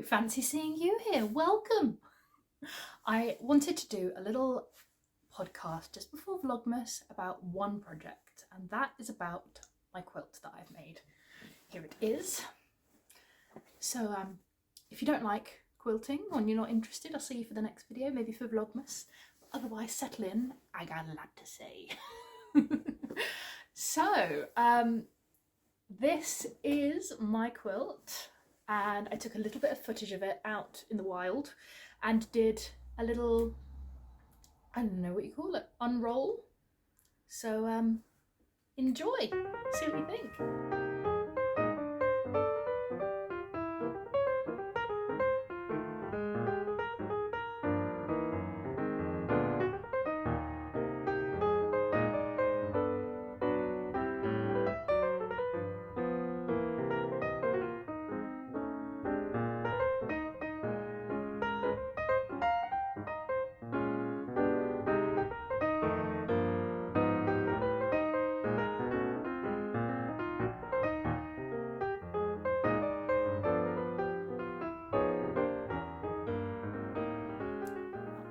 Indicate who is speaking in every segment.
Speaker 1: fancy seeing you here. Welcome. I wanted to do a little podcast just before Vlogmas about one project, and that is about my quilt that I've made. Here it is. So if you don't like quilting or you're not interested, I'll see you for the next video, maybe for Vlogmas. Otherwise, settle in. I got a lot to say. So this is my quilt, and I took a little bit of footage of it out in the wild and did a little, I don't know what you call it, unroll. So enjoy, see what you think.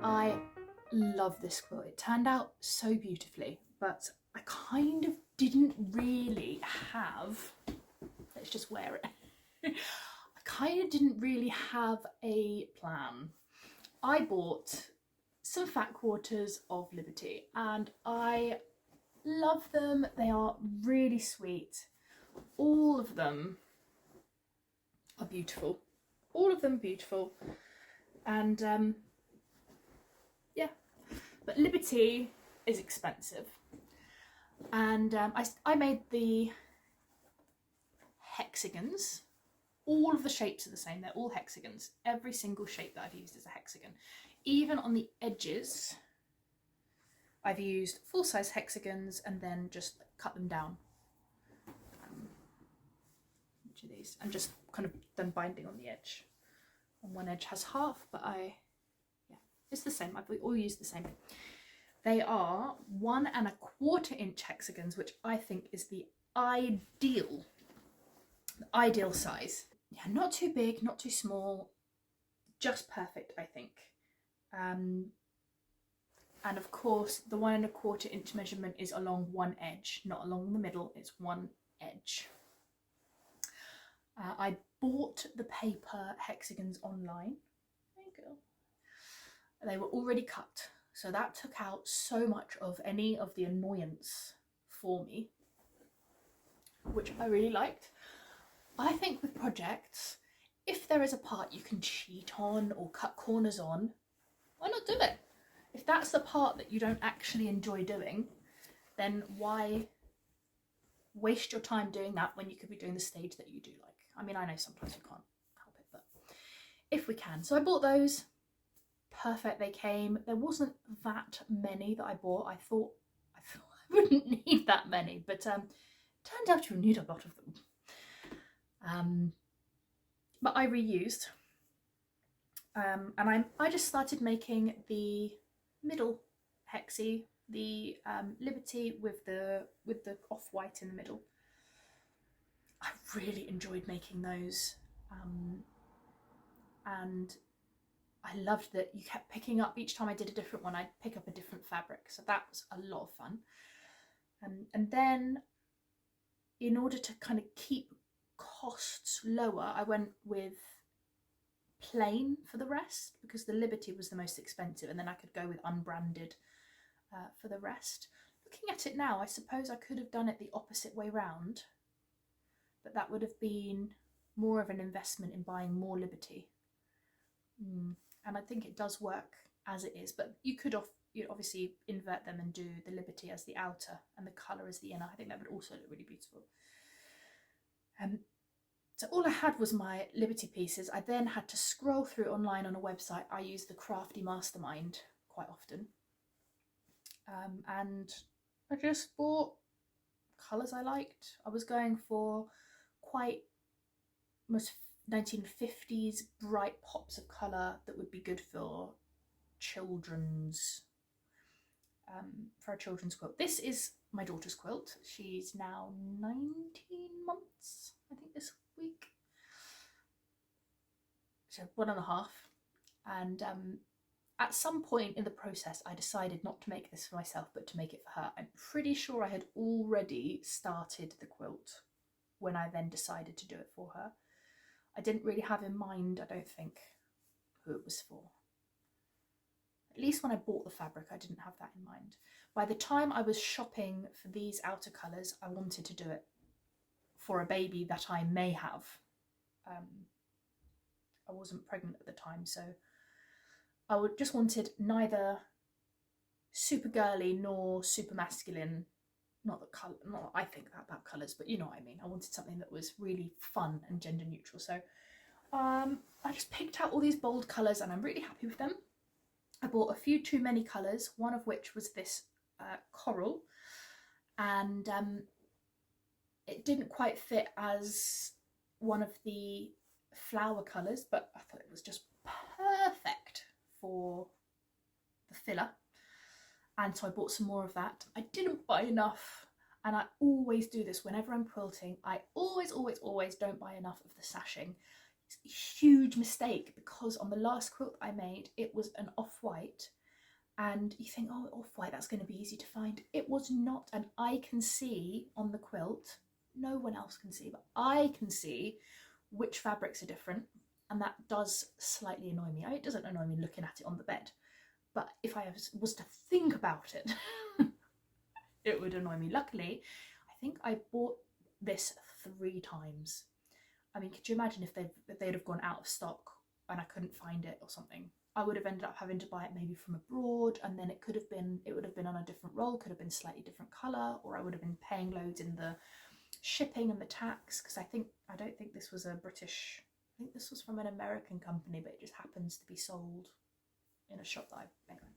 Speaker 1: I love this quilt. It turned out so beautifully, but I kind of didn't really have, let's just wear it. I kind of didn't really have a plan. I bought some fat quarters of Liberty and I love them. They are really sweet. All of them are beautiful. All of them beautiful. And yeah, but Liberty is expensive. And I made the hexagons. All of the shapes are the same. They're all hexagons. Every single shape that I've used is a hexagon. Even on the edges, I've used full-size hexagons and then just cut them down. Each of these, and just kind of done binding on the edge. And one edge has half, but it's the same. I've all used the same. They are 1 1/4 inch hexagons, which I think is the ideal size. Yeah, not too big, not too small, just perfect, I think. And of course, the 1 1/4 inch measurement is along one edge, not along the middle. It's one edge. I bought the paper hexagons online. There you go. They were already cut, so that took out so much of any of the annoyance for me, which I really liked. I think with projects, if there is a part you can cheat on or cut corners on, why not do it? If that's the part that you don't actually enjoy doing, then why waste your time doing that when you could be doing the stage that you do like? I mean, I know sometimes you can't help it, but if we can. So I bought those. Perfect, they came. There wasn't that many that I bought. I thought I wouldn't need that many, but turned out you need a lot of them. But I reused, and I just started making the middle hexie, the Liberty with the off-white in the middle. I really enjoyed making those, and I loved that you kept picking up, each time I did a different one, I'd pick up a different fabric. So that was a lot of fun. And then in order to kind of keep costs lower, I went with plain for the rest, because the Liberty was the most expensive, and then I could go with unbranded for the rest. Looking at it now, I suppose I could have done it the opposite way round, but that would have been more of an investment in buying more Liberty. And I think it does work as it is, but you could obviously invert them and do the Liberty as the outer and the colour as the inner. I think that would also look really beautiful. So all I had was my Liberty pieces. I then had to scroll through online on a website. I use the Crafty Mastermind quite often. And I just bought colours I liked. I was going for quite almost 1950s bright pops of colour that would be good for children's, for a children's quilt. This is my daughter's quilt. She's now 19 months, I think, this week. so 1.5. And at some point in the process, I decided not to make this for myself, but to make it for her. I'm pretty sure I had already started the quilt when I then decided to do it for her. I didn't really have in mind, I don't think, who it was for. At least when I bought the fabric, I didn't have that in mind. By the time I was shopping for these outer colours, I wanted to do it for a baby that I may have. I wasn't pregnant at the time, so I just wanted neither super girly nor super masculine. Not that colour, not that I think that about colours, but you know what I mean. I wanted something that was really fun and gender neutral. So I just picked out all these bold colours and I'm really happy with them. I bought a few too many colours, one of which was this coral, and it didn't quite fit as one of the flower colours, but I thought it was just perfect for the filler, and so I bought some more of that. I didn't buy enough, and I always do this whenever I'm quilting. I always don't buy enough of the sashing. It's a huge mistake, because on the last quilt I made, it was an off-white, and you think, oh, off-white, that's going to be easy to find. It was not, and I can see on the quilt, no one else can see, but I can see which fabrics are different, and that does slightly annoy me. It doesn't annoy me looking at it on the bed, but if I was to think about it, it would annoy me. Luckily, I think I bought this 3 times. I mean, could you imagine if they'd have gone out of stock and I couldn't find it or something? I would have ended up having to buy it maybe from abroad, and then it would have been on a different roll, could have been slightly different colour, or I would have been paying loads in the shipping and the tax, because I don't think this was a British, I think this was from an American company, but it just happens to be sold in a shop that anyway.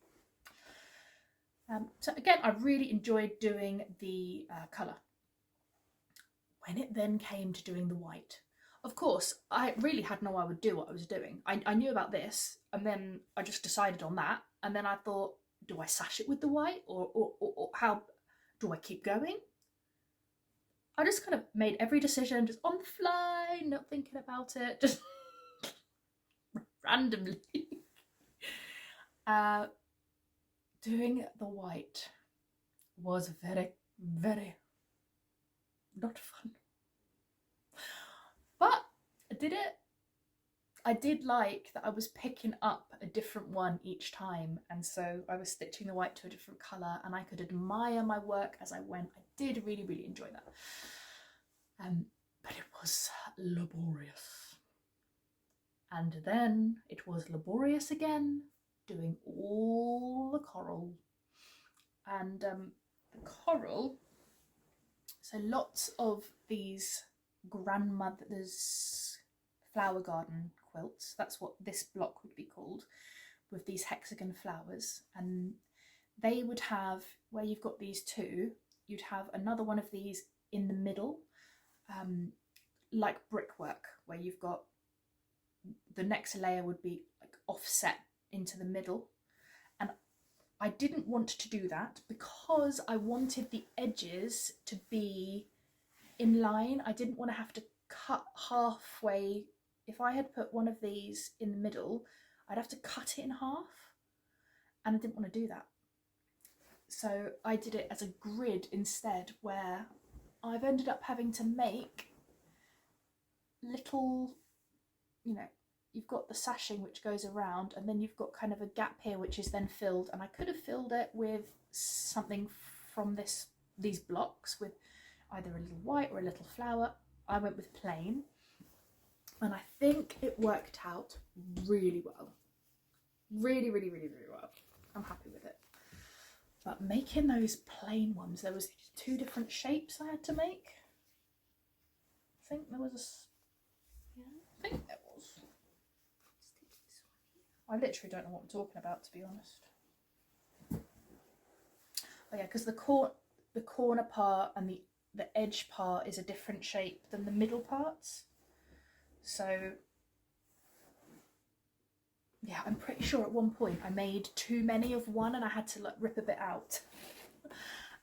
Speaker 1: So again, I really enjoyed doing the colour. When it then came to doing the white, of course, I really had no idea what I was doing. I knew about this, and then I just decided on that, and then I thought, do I sash it with the white, or how do I keep going? I just kind of made every decision just on the fly, not thinking about it, just randomly. Doing the white was very, very not fun. But I did it. I did like that I was picking up a different one each time, and so I was stitching the white to a different colour, and I could admire my work as I went. I did really, really enjoy that. But it was laborious. And then it was laborious again, doing all the coral. And the coral, so lots of these grandmother's flower garden quilts, that's what this block would be called, with these hexagon flowers, and they would have, where you've got these two, you'd have another one of these in the middle, like brickwork, where you've got the next layer would be like offset into the middle, and I didn't want to do that because I wanted the edges to be in line. I didn't want to have to cut halfway. If I had put one of these in the middle, I'd have to cut it in half, and I didn't want to do that. So I did it as a grid instead, where I've ended up having to make little, you know, you've got the sashing which goes around, and then you've got kind of a gap here which is then filled, and I could have filled it with something from these blocks with either a little white or a little flower. I went with plain, and I think it worked out really well. Really, really, really, really well. I'm happy with it. But making those plain ones, there was 2 different shapes I had to make. I think there was I think there was. I literally don't know what I'm talking about, to be honest. Oh yeah, because the corner part and the edge part is a different shape than the middle parts. So yeah, I'm pretty sure at one point I made too many of one, and I had to like rip a bit out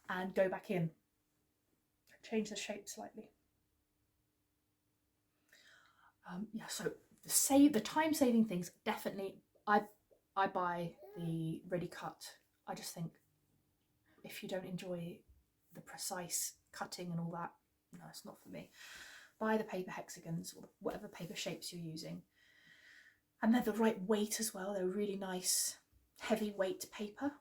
Speaker 1: and go back in. Change the shape slightly. Yeah, so the time saving things, definitely I buy the ready cut. I just think if you don't enjoy the precise cutting and all that, no, it's not for me. Buy the paper hexagons or whatever paper shapes you're using. And they're the right weight as well. They're really nice, heavy weight paper.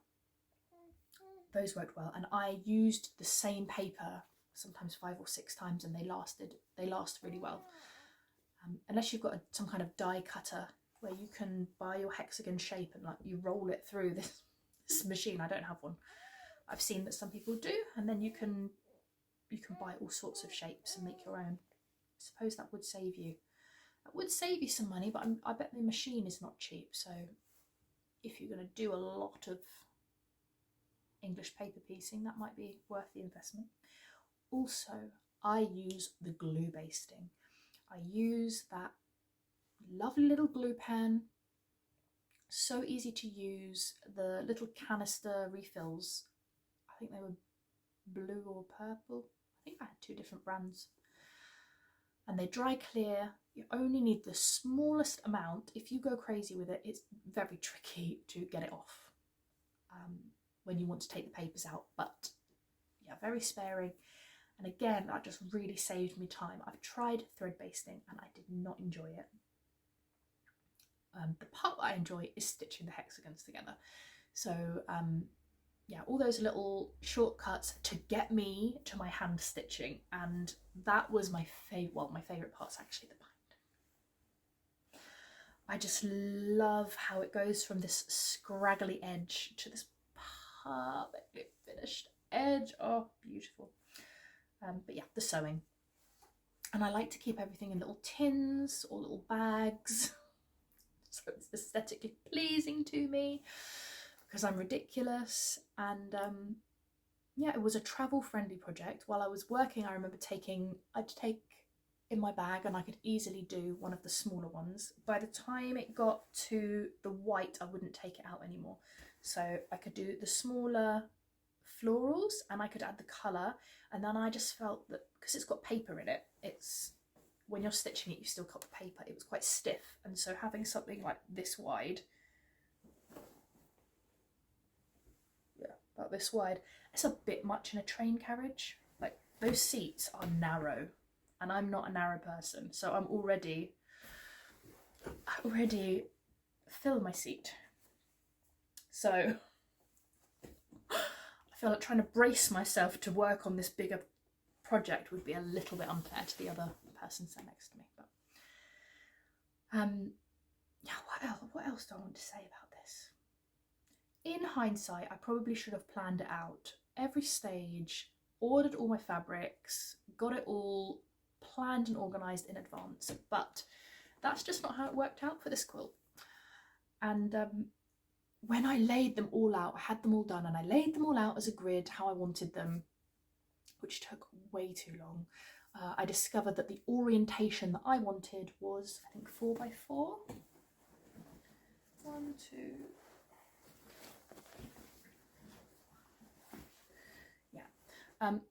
Speaker 1: Those worked well. And I used the same paper sometimes 5 or 6 times, and they last really well. Unless you've got some kind of die cutter where you can buy your hexagon shape and like you roll it through this machine. I don't have one. I've seen that some people do, and then you can buy all sorts of shapes and make your own. I suppose that would save you. That would save you some money, but I bet the machine is not cheap. So if you're going to do a lot of English paper piecing, that might be worth the investment. Also, I use the glue basting. I use that lovely little glue pen. So easy to use. The little canister refills, I think they were blue or purple. I think I had 2 different brands. And they dry clear. You only need the smallest amount. If you go crazy with it, it's very tricky to get it off when you want to take the papers out. But yeah, very sparing. And again, that just really saved me time. I've tried thread basting and I did not enjoy it. The part that I enjoy is stitching the hexagons together. So yeah, all those little shortcuts to get me to my hand stitching, and that was my favourite. Well, my favourite part's actually the bind. I just love how it goes from this scraggly edge to this perfectly finished edge. Oh, beautiful. But yeah, the sewing. And I like to keep everything in little tins or little bags, so it's aesthetically pleasing to me, because I'm ridiculous. And yeah, it was a travel friendly project. While I was working, I remember I'd take in my bag and I could easily do one of the smaller ones. By the time it got to the white, I wouldn't take it out anymore. So I could do the smaller florals and I could add the colour. And then I just felt that because it's got paper in it, it's, when you're stitching it, you still cut the paper. It was quite stiff. And so having something like this wide, about this wide, it's a bit much in a train carriage. Like, those seats are narrow and I'm not a narrow person, so I already fill my seat. So I feel like trying to brace myself to work on this bigger project would be a little bit unfair to the other person sat next to me. But yeah, what else do I want to say about this? In hindsight, I probably should have planned it out. Every stage, ordered all my fabrics, got it all planned and organised in advance. But that's just not how it worked out for this quilt. And when I laid them all out, I had them all done and I laid them all out as a grid how I wanted them, which took way too long. I discovered that the orientation that I wanted was, I think, 4x4. 1, 2...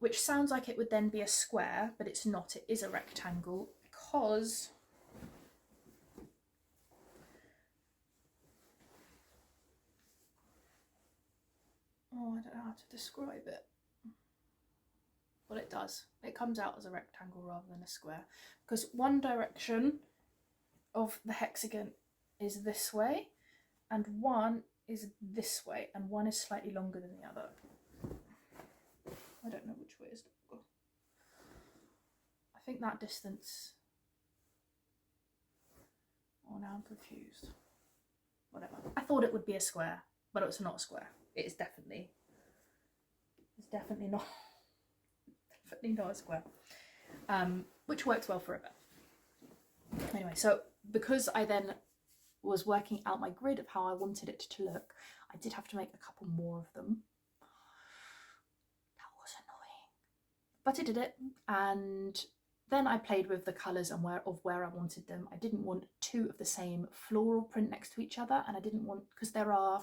Speaker 1: which sounds like it would then be a square, but it's not. It is a rectangle because oh, I don't know how to describe it. Well, it does. It comes out as a rectangle rather than a square, because one direction of the hexagon is this way and one is this way, and one is slightly longer than the other. I don't know which way is longer. I think that distance... Oh, now I'm confused. Whatever. I thought it would be a square, but it's not a square. It's definitely not definitely not a square. Which works well for a bit. Anyway, so because I then was working out my grid of how I wanted it to look, I did have to make a couple more of them. But I did it, and then I played with the colours and where I wanted them. I didn't want 2 of the same floral print next to each other, and I didn't want, because there are,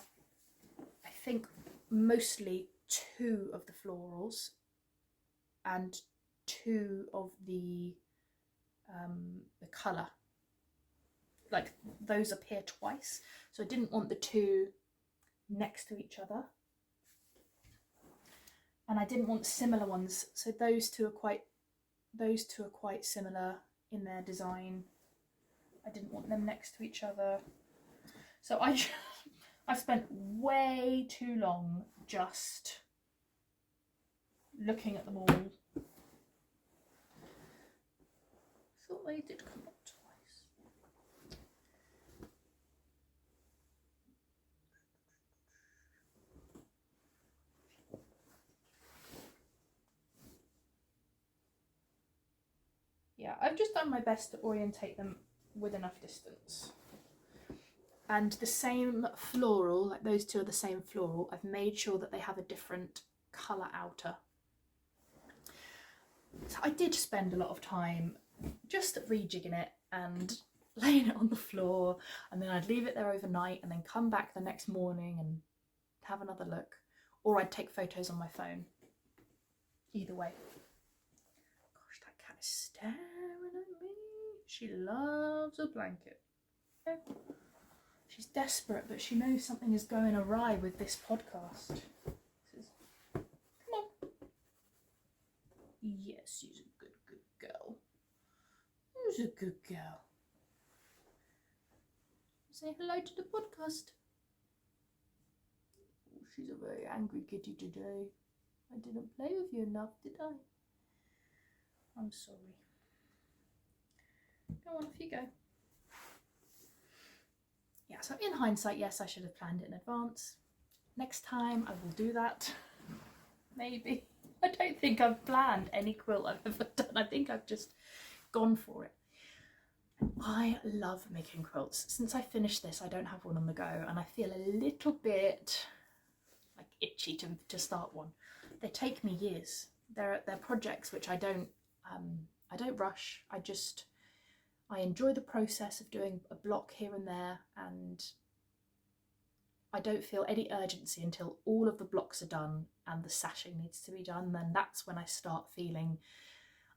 Speaker 1: I think, mostly 2 of the florals and 2 of the colour. like those appear twice. So I didn't want the two next to each other. And I didn't want similar ones. So those two are quite similar in their design. I didn't want them next to each other. So I spent way too long just looking at them all. Thought they did come up twice. Yeah, I've just done my best to orientate them with enough distance. And the same floral, like those two are the same floral, I've made sure that they have a different colour outer. So I did spend a lot of time just rejigging it and laying it on the floor, and then I'd leave it there overnight and then come back the next morning and have another look, or I'd take photos on my phone. Either way. Gosh, that cat is staring at me. She loves a blanket. Okay. She's desperate, but she knows something is going awry with this podcast. Come on. Yes, she's a good girl. She's a good girl. Say hello to the podcast. Oh, she's a very angry kitty today. I didn't play with you enough, did I? I'm sorry. Go on, off you go. Yeah, so in hindsight, yes, I should have planned it in advance. Next time I will do that. Maybe. I don't think I've planned any quilt I've ever done. I think I've just gone for it. I love making quilts. Since I finished this, I don't have one on the go, and I feel a little bit like itchy to start one. They take me years. They're projects which I don't rush. I enjoy the process of doing a block here and there, and I don't feel any urgency until all of the blocks are done and the sashing needs to be done. Then that's when I start feeling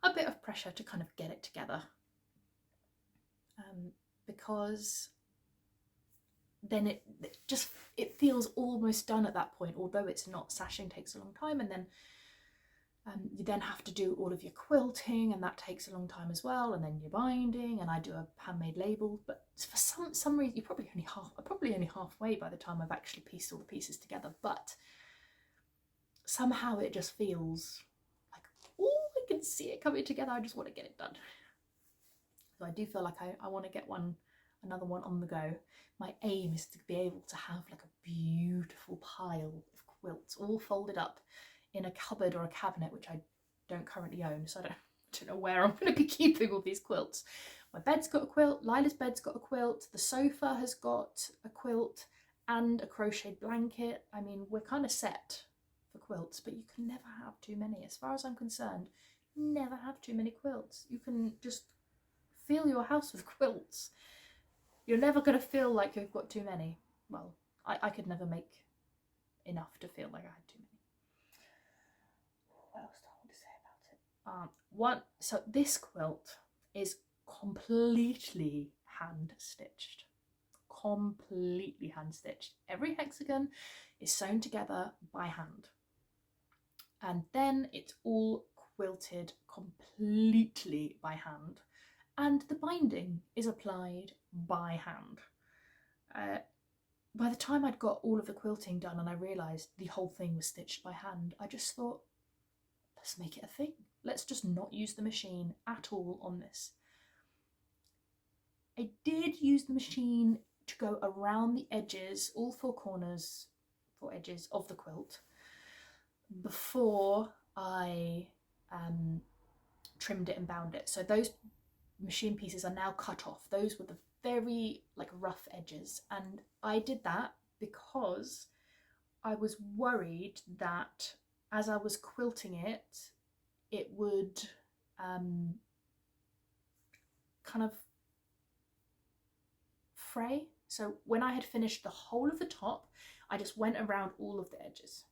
Speaker 1: a bit of pressure to kind of get it together. Because then it feels almost done at that point, although it's not. Sashing takes a long time, and then you then have to do all of your quilting, and that takes a long time as well, and then your binding, and I do a handmade label. But for some reason, you're probably only halfway by the time I've actually pieced all the pieces together. But somehow it just feels like, oh, I can see it coming together. I just want to get it done. So I do feel like I want to get another one on the go. My aim is to be able to have like a beautiful pile of quilts all folded up in a cupboard or a cabinet, which I don't currently own, so I don't know where I'm going to be keeping all these quilts. My bed's got a quilt, Lila's bed's got a quilt, the sofa has got a quilt and a crocheted blanket. I mean, we're kind of set for quilts, but you can never have too many. As far as I'm concerned, never have too many quilts. You can just fill your house with quilts. You're never going to feel like you've got too many. Well, I could never make enough to feel like I had too many. What else do I want to say about it? So this quilt is completely hand stitched. Completely hand stitched. Every hexagon is sewn together by hand. And then it's all quilted completely by hand. And the binding is applied by hand. By the time I'd got all of the quilting done and I realised the whole thing was stitched by hand, I just thought, let's make it a thing. Let's just not use the machine at all on this. I did use the machine to go around the edges, all four edges of the quilt, before I trimmed it and bound it. So those machine pieces are now cut off. Those were the very rough edges, and I did that because I was worried that as I was quilting it, it would kind of fray. So when I had finished the whole of the top, I just went around all of the edges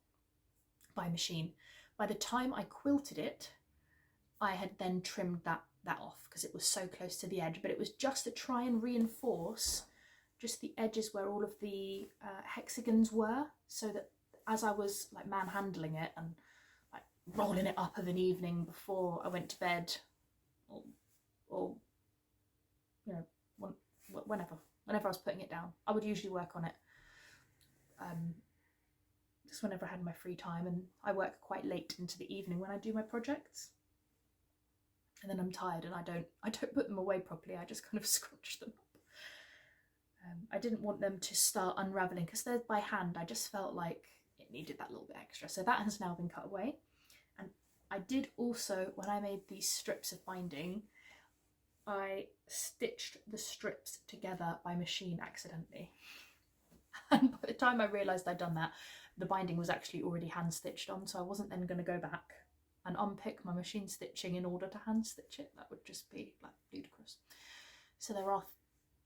Speaker 1: by machine. By the time I quilted it, I had then trimmed that off because it was so close to the edge, but it was just to try and reinforce just the edges where all of the hexagons were, so that as I was like manhandling it and like rolling it up of an evening before I went to bed, or you know, whenever I was putting it down, I would usually work on it just whenever I had my free time, and I work quite late into the evening when I do my projects, and then I'm tired and I don't put them away properly. I just kind of scrunch them up. I didn't want them to start unraveling because they're by hand. I just felt like it needed that little bit extra, so that has now been cut away. And I did also, when I made these strips of binding, I stitched the strips together by machine accidentally. And by the time I realised I'd done that, the binding was actually already hand stitched on, so I wasn't then going to go back and unpick my machine stitching in order to hand stitch it. That would just be like ludicrous. So there are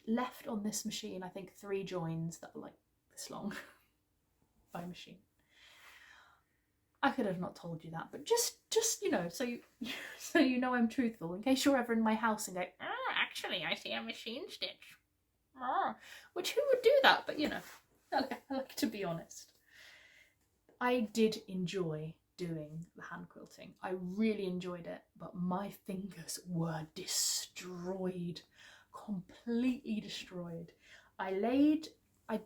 Speaker 1: left on this machine, I think, 3 joins that are like this long by machine. I could have not told you that, but just you know, so you know I'm truthful, in case you're ever in my house and go, oh, actually I see a machine stitch. Oh. Which, who would do that? But you know, I like to be honest. I did enjoy doing the hand quilting. I really enjoyed it, but my fingers were destroyed, completely destroyed. I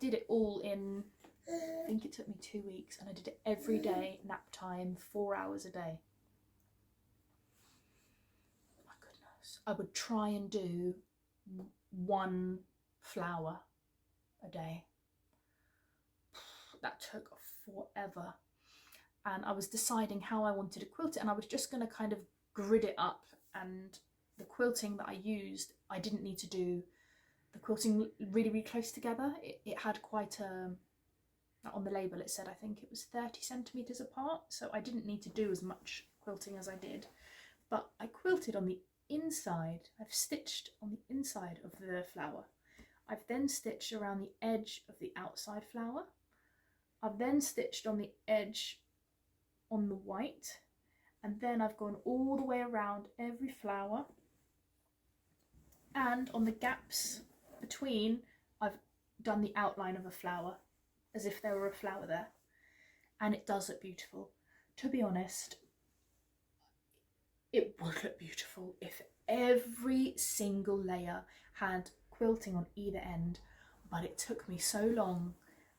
Speaker 1: did it all in, I think it took me 2 weeks, and I did it every day, nap time, 4 hours a day. My goodness. I would try and do 1 flower a day. That took forever. And I was deciding how I wanted to quilt it, and I was just going to kind of grid it up, and the quilting that I used, I didn't need to do the quilting really, really close together. It had quite a, on the label it said, I think it was 30 centimetres apart, so I didn't need to do as much quilting as I did. But I quilted on the inside. I've stitched on the inside of the flower. I've then stitched around the edge of the outside flower. I've then stitched on the edge on the white, and then I've gone all the way around every flower, and on the gaps between I've done the outline of a flower as if there were a flower there, and it does look beautiful. To be honest, it would look beautiful if every single layer had quilting on either end, but it took me so long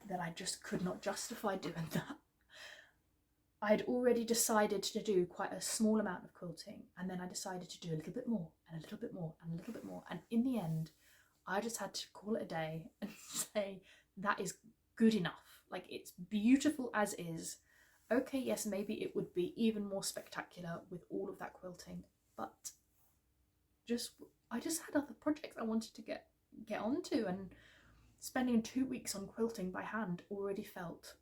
Speaker 1: that I just could not justify doing that. I'd already decided to do quite a small amount of quilting, and then I decided to do a little bit more and a little bit more and a little bit more, and in the end I just had to call it a day and say that is good enough. Like, it's beautiful as is. Okay, yes, maybe it would be even more spectacular with all of that quilting, but I just had other projects I wanted to get onto, and spending 2 weeks on quilting by hand already felt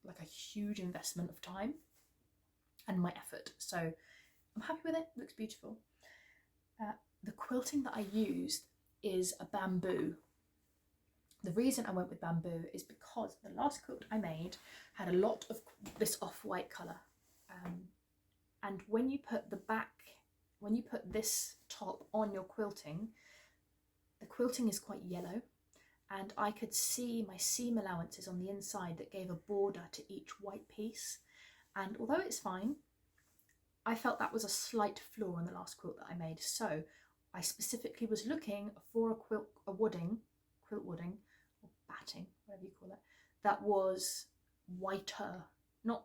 Speaker 1: like a huge investment of time and my effort. So I'm happy with it. It looks beautiful. The quilting that I used is a bamboo. The reason I went with bamboo is because the last quilt I made had a lot of this off-white colour, and when you put this top on your quilting, the quilting is quite yellow, and I could see my seam allowances on the inside that gave a border to each white piece, and although it's fine, I felt that was a slight flaw in the last quilt that I made. So I specifically was looking for a quilt wadding, or batting, whatever you call it, that was whiter, not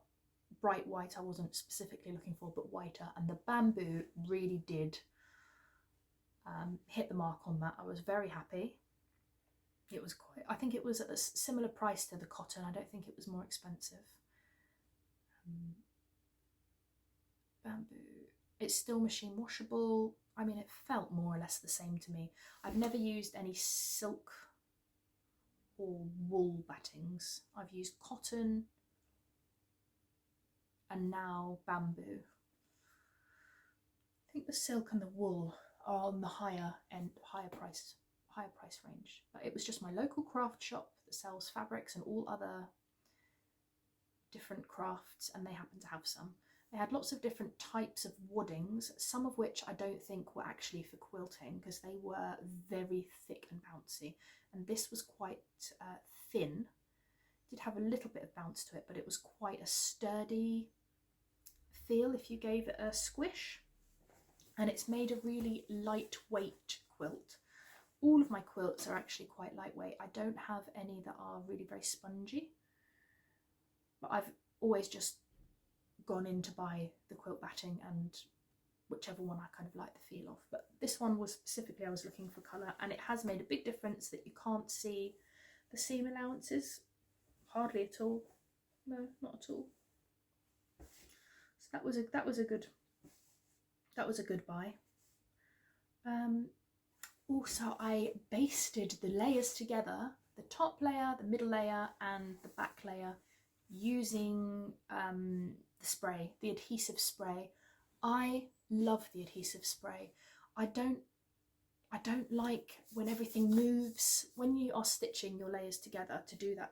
Speaker 1: bright white, I wasn't specifically looking for, but whiter, and the bamboo really did hit the mark on that. I was very happy. It was quite, I think it was at a similar price to the cotton. I don't think it was more expensive. Bamboo, it's still machine washable. I mean, it felt more or less the same to me. I've never used any silk or wool battings. I've used cotton and now bamboo. I think the silk and the wool are on the higher price range. But it was just my local craft shop that sells fabrics and all other different crafts, and they happen to have some. They had lots of different types of waddings, some of which I don't think were actually for quilting because they were very thick and bouncy. And this was quite thin. It did have a little bit of bounce to it, but it was quite a sturdy feel if you gave it a squish. And it's made a really lightweight quilt. All of my quilts are actually quite lightweight. I don't have any that are really very spongy, but I've always just gone in to buy the quilt batting and whichever one I kind of like the feel of. But this one was specifically, I was looking for colour, and it has made a big difference that you can't see the seam allowances hardly at all. No, not at all. So that was a good buy. Also, I basted the layers together, the top layer, the middle layer, and the back layer, using the spray, the adhesive spray. I love the adhesive spray. I don't like when everything moves. When you are stitching your layers together to do that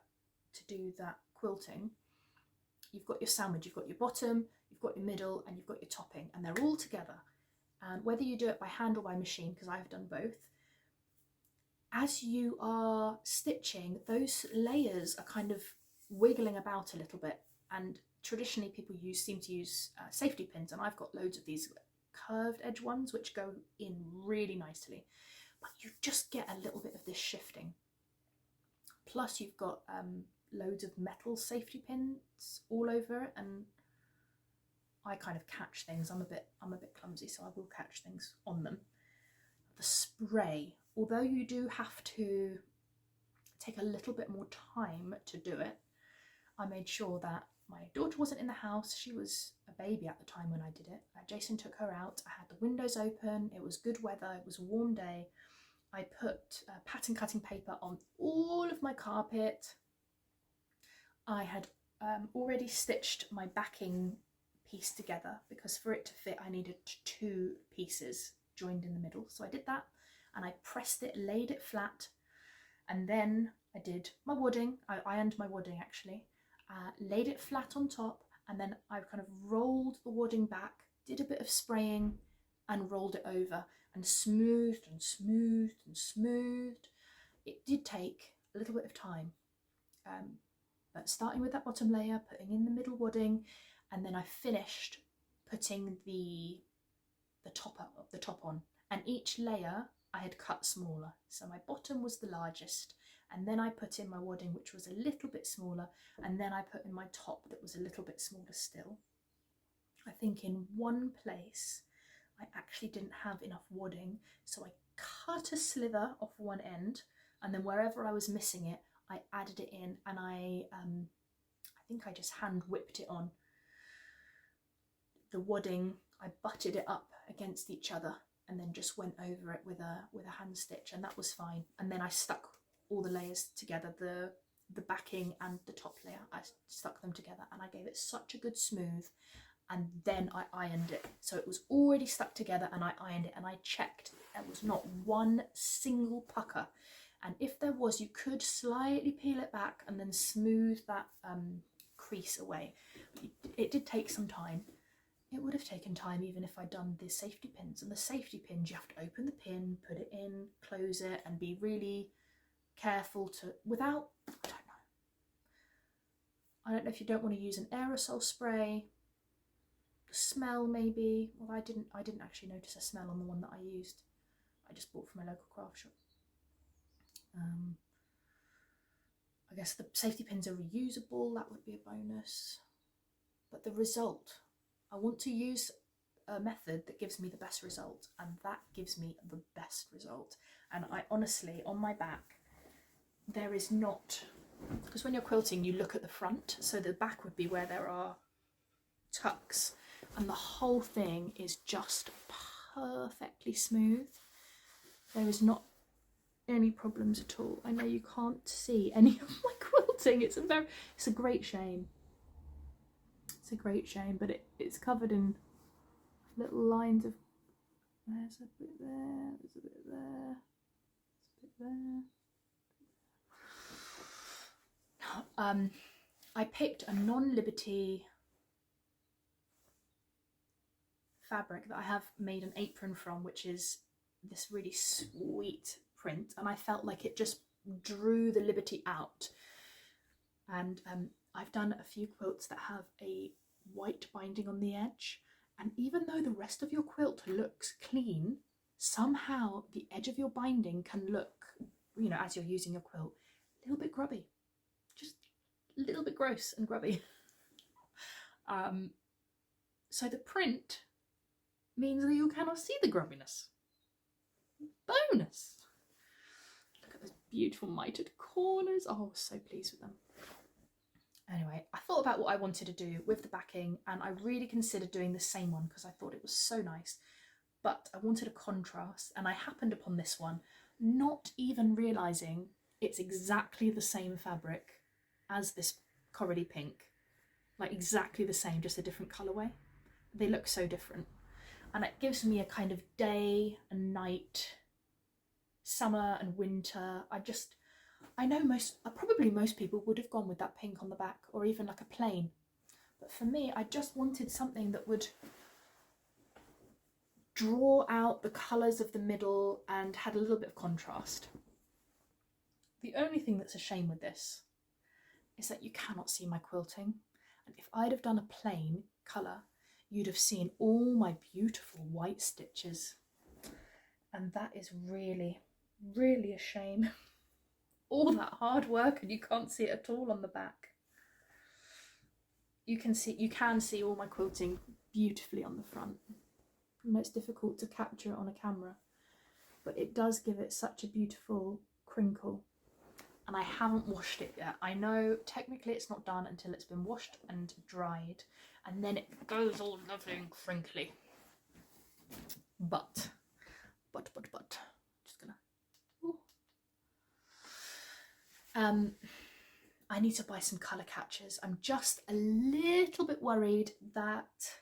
Speaker 1: quilting, you've got your sandwich, you've got your bottom, you've got your middle, and you've got your topping, and they're all together. And whether you do it by hand or by machine, because I've done both, as you are stitching, those layers are kind of wiggling about a little bit. And traditionally people seem to use safety pins, and I've got loads of these curved edge ones which go in really nicely. But you just get a little bit of this shifting. Plus you've got loads of metal safety pins all over it, and I kind of catch things. I'm a bit clumsy, so I will catch things on them. The spray, although you do have to take a little bit more time to do it, I made sure that my daughter wasn't in the house. She was a baby at the time when I did it. Jason took her out. I had the windows open. It was good weather. It was a warm day. I put pattern cutting paper on all of my carpet. I had already stitched my backing piece together because for it to fit I needed 2 pieces joined in the middle. So I did that, and I pressed it, laid it flat, and then I did my wadding. I ironed my wadding actually, laid it flat on top, and then I kind of rolled the wadding back, did a bit of spraying and rolled it over, and smoothed and smoothed and smoothed. It did take a little bit of time, but starting with that bottom layer, putting in the middle wadding, and then I finished putting the top on, and each layer I had cut smaller. So my bottom was the largest, and then I put in my wadding, which was a little bit smaller, and then I put in my top that was a little bit smaller still. I think in one place I actually didn't have enough wadding, so I cut a slither off one end, and then wherever I was missing it I added it in, and I think I just hand whipped it on. The wadding, I butted it up against each other and then just went over it with a hand stitch, and that was fine. And then I stuck all the layers together, the backing and the top layer, I stuck them together, and I gave it such a good smooth, and then I ironed it. So it was already stuck together, and I ironed it, and I checked there was not one single pucker, and if there was, you could slightly peel it back and then smooth that crease away. It did take some time. It would have taken time even if I'd done the safety pins, and the safety pins you have to open the pin, put it in, close it, and be really careful to, without, I don't know if you don't want to use an aerosol spray. The smell maybe, well I didn't actually notice a smell on the one that I used. I just bought from my local craft shop. I guess the safety pins are reusable, that would be a bonus. But the result, I want to use a method that gives me the best result, and that gives me the best result. And I honestly, on my back, there is not, because when you're quilting you look at the front, so the back would be where there are tucks, and the whole thing is just perfectly smooth. There is not any problems at all. I know you can't see any of my quilting. It's a great shame. It's a great shame, but it's covered in little lines of, there's a bit there, there's a bit there, there's a bit there. I picked a non-Liberty fabric that I have made an apron from, which is this really sweet print, and I felt like it just drew the liberty out. And I've done a few quilts that have a white binding on the edge, and even though the rest of your quilt looks clean, somehow the edge of your binding can look, you know, as you're using your quilt, a little bit grubby, just a little bit gross and grubby. So the print means that you cannot see the grubbiness. Bonus! Look at those beautiful mitered corners. Oh, I was so pleased with them. Anyway, I thought about what I wanted to do with the backing, and I really considered doing the same one because I thought it was so nice. But I wanted a contrast, and I happened upon this one, not even realising it's exactly the same fabric as this corally pink. Like exactly the same, just a different colourway. They look so different. And it gives me a kind of day and night, summer and winter. I know probably most people would have gone with that pink on the back, or even like a plain. But for me, I just wanted something that would draw out the colours of the middle and had a little bit of contrast. The only thing that's a shame with this is that you cannot see my quilting. And if I'd have done a plain colour, you'd have seen all my beautiful white stitches. And that is really, really a shame. All that hard work and you can't see it at all on the back. You can see all my quilting beautifully on the front. I know it's difficult to capture it on a camera, but it does give it such a beautiful crinkle. And I haven't washed it yet. I know technically it's not done until it's been washed and dried, and then it goes all lovely and crinkly. But, just gonna, ooh. I need to buy some colour catchers. I'm just a little bit worried that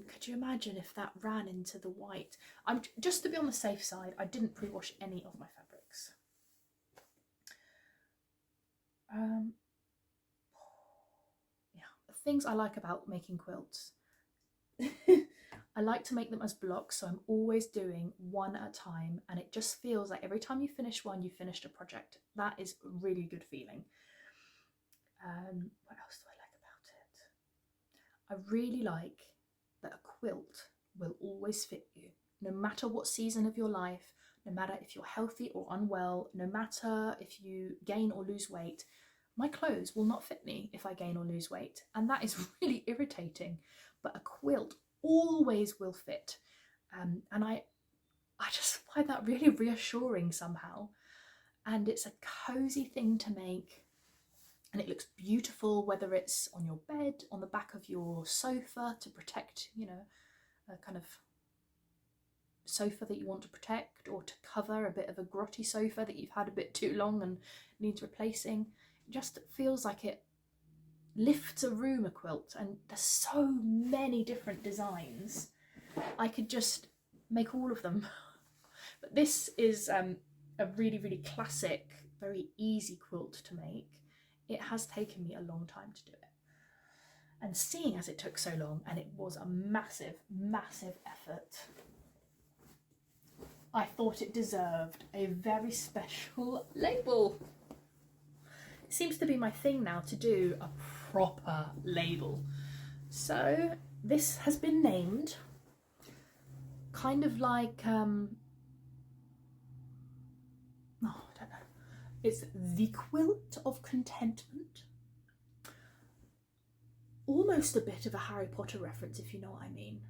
Speaker 1: could you imagine if that ran into the white? Just to be on the safe side, I didn't pre-wash any of my fabrics. Yeah, the things I like about making quilts. I like to make them as blocks, so I'm always doing one at a time, and it just feels like every time you finish one, you finished a project. That is a really good feeling. What else do I like about it? I really like that a quilt will always fit you, no matter what season of your life, no matter if you're healthy or unwell, no matter if you gain or lose weight. My clothes will not fit me if I gain or lose weight, and that is really irritating, but a quilt always will fit. And I just find that really reassuring somehow, and it's a cozy thing to make, and it looks beautiful whether it's on your bed, on the back of your sofa to protect, you know, a kind of sofa that you want to protect, or to cover a bit of a grotty sofa that you've had a bit too long and needs replacing. It just feels like it lifts a room, a quilt, and there's so many different designs. I could just make all of them. But this is a really, really classic, very easy quilt to make. It has taken me a long time to do it. And seeing as it took so long, and it was a massive, massive effort, I thought it deserved a very special label. It seems to be my thing now to do a proper label. So this has been named kind of like, I don't know. It's the Quilt of Contentment. Almost a bit of a Harry Potter reference, if you know what I mean.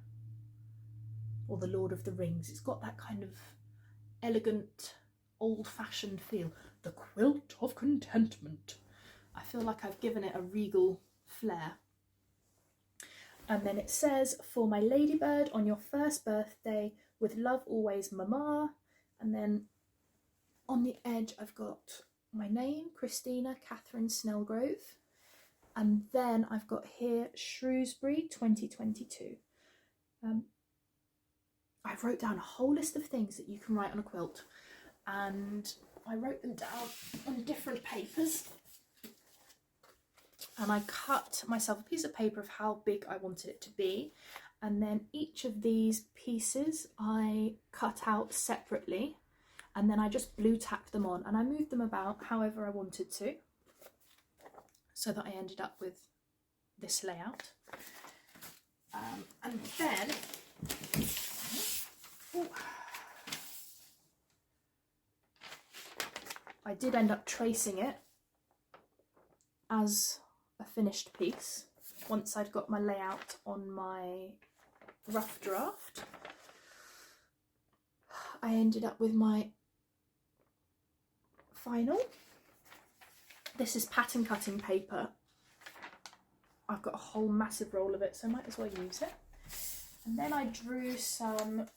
Speaker 1: Or the Lord of the Rings. It's got that kind of elegant, old-fashioned feel. The Quilt of Contentment. I feel like I've given it a regal flair. And then it says, for my ladybird on your first birthday, with love always, Mama. And then on the edge I've got my name, Christina Catherine Snellgrove. And then I've got here Shrewsbury 2022. I wrote down a whole list of things that you can write on a quilt, and I wrote them down on different papers. and I cut myself a piece of paper of how big I wanted it to be, and then each of these pieces I cut out separately, and then I just glue tacked them on, and I moved them about however I wanted to, so that I ended up with this layout. And then I did end up tracing it as a finished piece once I'd got my layout on my rough draft. I ended up with my final. This is pattern cutting paper. I've got a whole massive roll of it, so I might as well use it. And then I drew some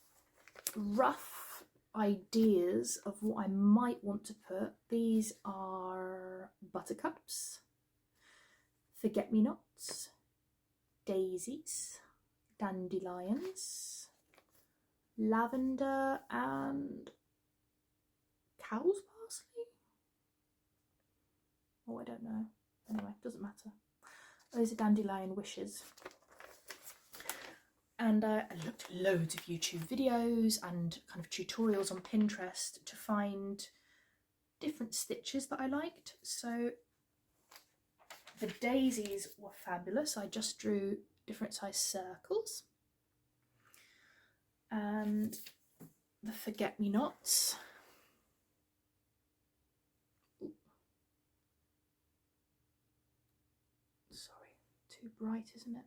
Speaker 1: rough ideas of what I might want to put. These are buttercups, forget-me-nots, daisies, dandelions, lavender and cow's parsley? Oh, I don't know. Anyway, doesn't matter. Those are dandelion wishes. And I looked at loads of YouTube videos and kind of tutorials on Pinterest to find different stitches that I liked. So the daisies were fabulous. I just drew different size circles. And the forget-me-nots. Sorry, too bright, isn't it?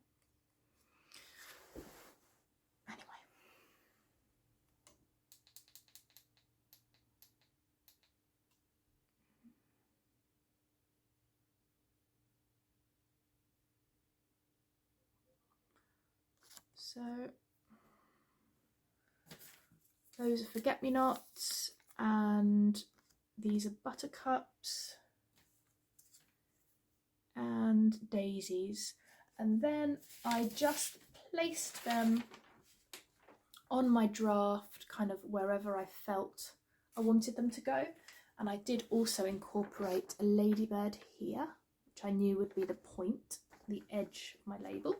Speaker 1: Anyway. So those are forget-me-nots, and these are buttercups and daisies. And then I just placed them on my draft, kind of wherever I felt I wanted them to go. And I did also incorporate a ladybird here, which I knew would be the point, the edge of my label.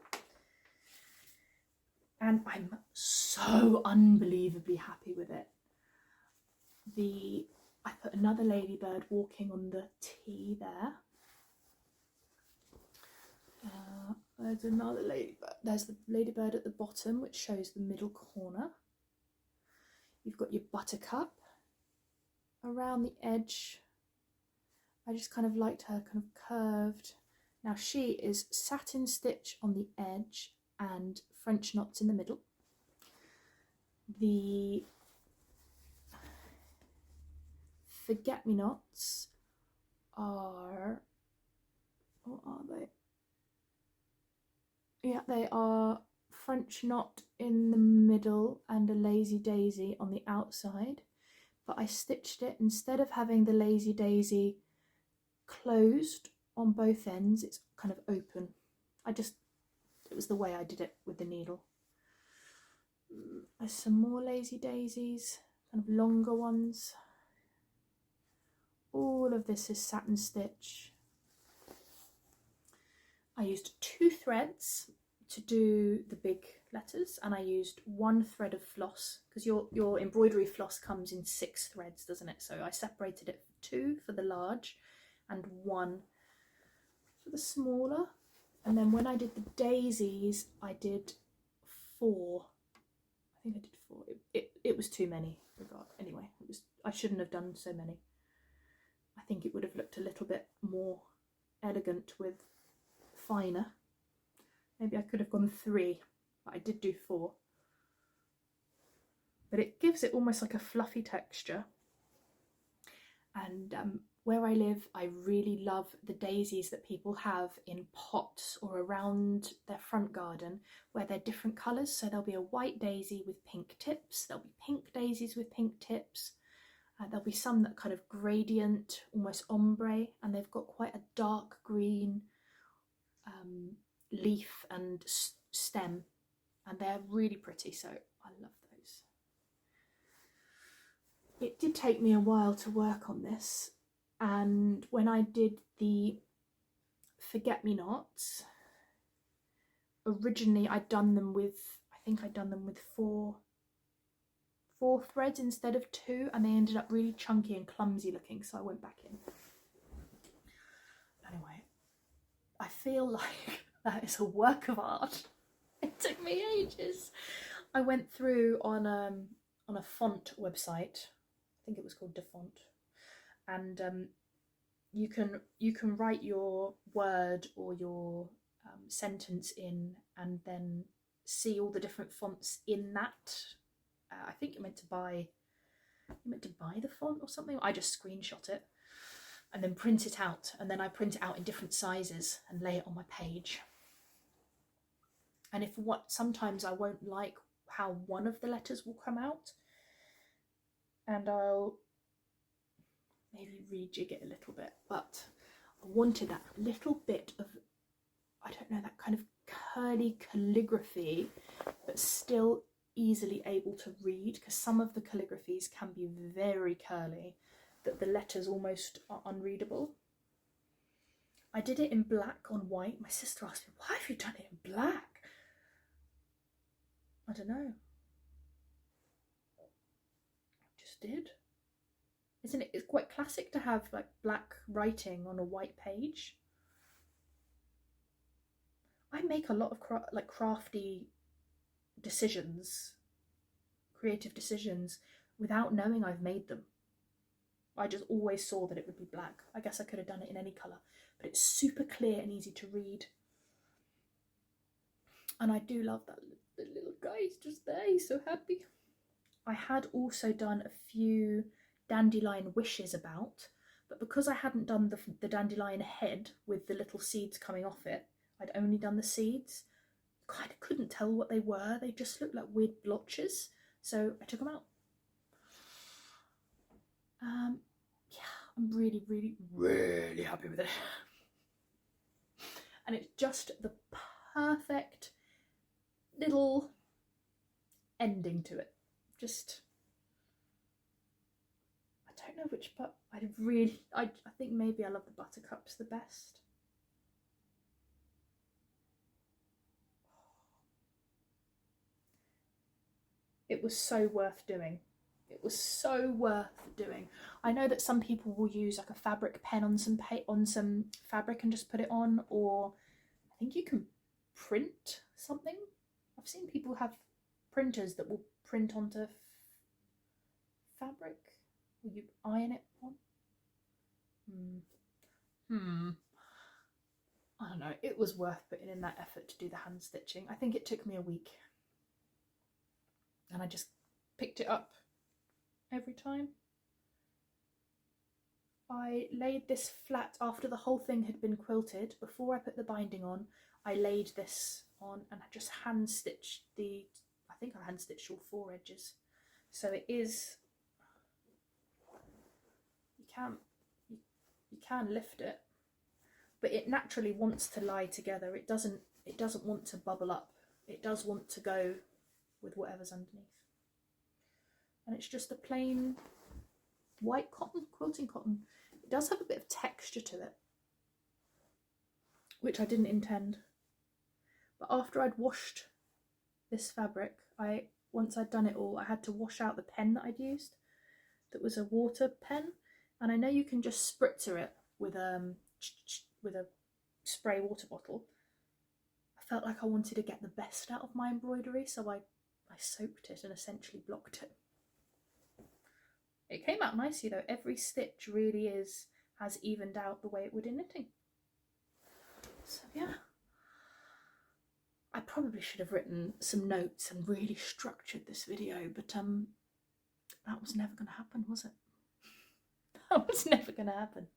Speaker 1: And I'm so unbelievably happy with it. I put another ladybird walking on the T there. There's another ladybird. There's the ladybird at the bottom, which shows the middle corner. You've got your buttercup around the edge. I just kind of liked her kind of curved. Now she is satin stitch on the edge and French knots in the middle. The forget-me-nots are, what are they? Yeah, they are French knot in the middle and a lazy daisy on the outside. But I stitched it, instead of having the lazy daisy closed on both ends, it's kind of open. It was the way I did it with the needle. There's some more lazy daisies, kind of longer ones. All of this is satin stitch. I used 2 threads to do the big letters, and I used 1 thread of floss, because your embroidery floss comes in 6 threads, doesn't it? So I separated it for 2 for the large and 1 for the smaller. And then when I did the daisies, I did 4. I think I did 4. It was too many. Anyway, I shouldn't have done so many. I think it would have looked a little bit more elegant with finer. Maybe I could have gone 3, but I did do 4. But it gives it almost like a fluffy texture. And where I live, I really love the daisies that people have in pots or around their front garden, where they're different colours. So there'll be a white daisy with pink tips, there'll be pink daisies with pink tips, there'll be some that kind of gradient, almost ombre, and they've got quite a dark green leaf and stem, and they're really pretty, so I love those. It did take me a while to work on this, and when I did the forget-me-nots. Originally I'd done them with, I think I'd done them with four threads instead of 2, and they ended up really chunky and clumsy looking, so I went back in. Anyway, I feel like that is a work of art. It took me ages. I went through on a font website, I think it was called DeFont, and you can write your word or your sentence in, and then see all the different fonts in that. I think you're meant to buy the font or something. I just screenshot it and then print it out, and then I print it out in different sizes and lay it on my page. And sometimes I won't like how one of the letters will come out, and I'll maybe rejig it a little bit, but I wanted that little bit of, I don't know, that kind of curly calligraphy, but still easily able to read, because some of the calligraphies can be very curly that the letters almost are unreadable. I did it in black on white. My sister asked me, why have you done it in black? I don't know. I just did. Isn't it? It's quite classic to have like black writing on a white page. I make a lot of crafty decisions, creative decisions, without knowing I've made them. I just always saw that it would be black. I guess I could have done it in any colour, but it's super clear and easy to read. And I do love that the little guy is just there, he's so happy. I had also done a few dandelion wishes about, but because I hadn't done the dandelion head with the little seeds coming off it, I'd only done the seeds. Kind of couldn't tell what they were. They just looked like weird blotches, so I took them out. Yeah, I'm really, really, really happy with it. And it's just the perfect little ending to it. Just, I don't know which, but I think maybe I love the buttercups the best. It was so worth doing. It was so worth doing. I know that some people will use like a fabric pen on some fabric and just put it on, or I think you can print something. I've seen people have printers that will print onto fabric. Will you iron it on? I don't know. It was worth putting in that effort to do the hand stitching. I think it took me a week, and I just picked it up every time. I laid this flat after the whole thing had been quilted. Before I put the binding on, I laid this on and I just hand stitched I think I hand stitched all 4 edges. So it is, you can lift it, but it naturally wants to lie together. It doesn't want to bubble up. It does want to go with whatever's underneath. And it's just a plain white cotton, quilting cotton. It does have a bit of texture to it, which I didn't intend. But after I'd washed this fabric, once I'd done it all, I had to wash out the pen that I'd used. That was a water pen, and I know you can just spritzer it with a spray water bottle. I felt like I wanted to get the best out of my embroidery, so I soaked it and essentially blocked it. It came out nicely though. Every stitch really has evened out the way it would in knitting. So yeah, I probably should have written some notes and really structured this video, but that was never going to happen, was it? That was never going to happen.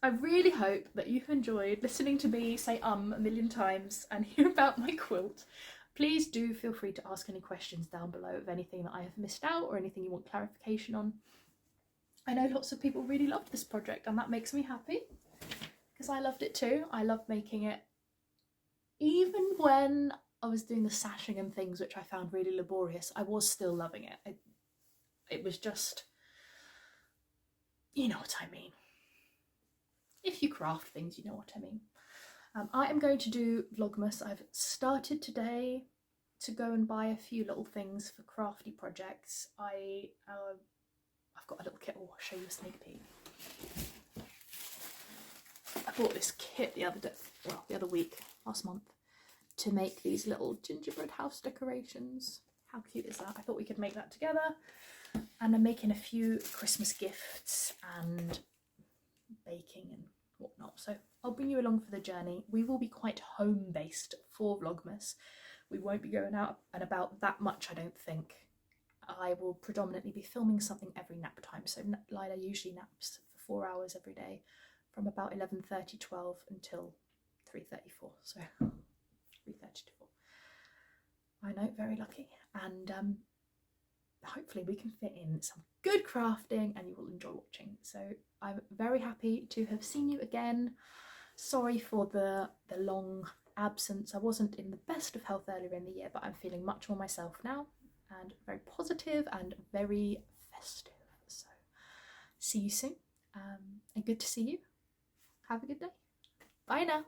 Speaker 1: I really hope that you've enjoyed listening to me say a million times and hear about my quilt. Please do feel free to ask any questions down below of anything that I have missed out or anything you want clarification on. I know lots of people really loved this project, and that makes me happy because I loved it too. I loved making it. Even when I was doing the sashing and things, which I found really laborious, I was still loving it. It was just, you know what I mean. If you craft things, you know what I mean. I am going to do Vlogmas. I've started today to go and buy a few little things for crafty projects. I've got a little kit. Oh, I'll show you a sneak peek. I bought this kit the other week, last month, to make these little gingerbread house decorations. How cute is that? I thought we could make that together. And I'm making a few Christmas gifts and baking and whatnot. So I'll bring you along for the journey. We will be quite home-based for Vlogmas. We won't be going out and about that much, I don't think. I will predominantly be filming something every nap time. So Lila usually naps for 4 hours every day from about 11:30, 12 until 3:34. So 3:30 to 4. I know, very lucky. And hopefully we can fit in some good crafting and you will enjoy watching. So I'm very happy to have seen you again. Sorry for the long absence. I wasn't in the best of health earlier in the year, but I'm feeling much more myself now and very positive and very festive. So see you soon, and good to see you. Have a good day. Bye now.